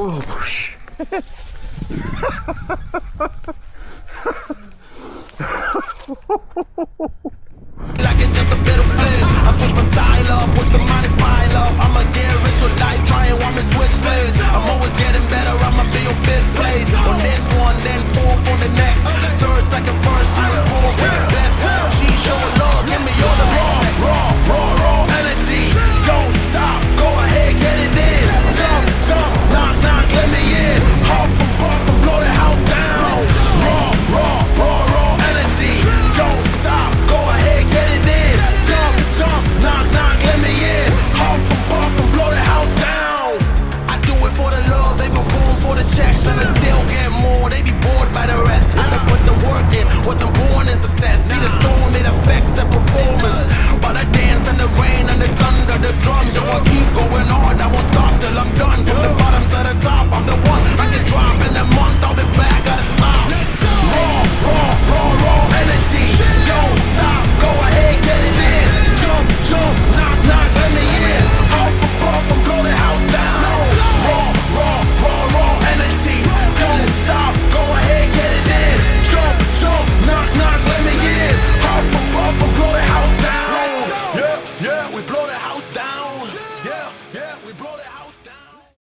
Oh shit. Like it's just a bit of flames. I switch my style up, watch the money pile up. I'ma get rich or die trying, want me switch lanes. I'm always getting better, I'ma be on 5th place. On this one, then 4th on the next. 3rd, 2nd, 1st, she a poor with the best. She showing love, give me all the raw energy. Don't stop, go ahead, get it in. Jump, jump, knock, knock, let me in. Huff and buff and blow the house down. Raw energy. Don't stop, go ahead, get it in. Jump, jump, knock, knock, let me in. Huff and buff and blow the house down. I do it for the love, they perform for the checks. And they still get more, they be bored by the rest. I done put the work in, wasn't born in success. See the storm, it affects the performance. But I danced in the rain and the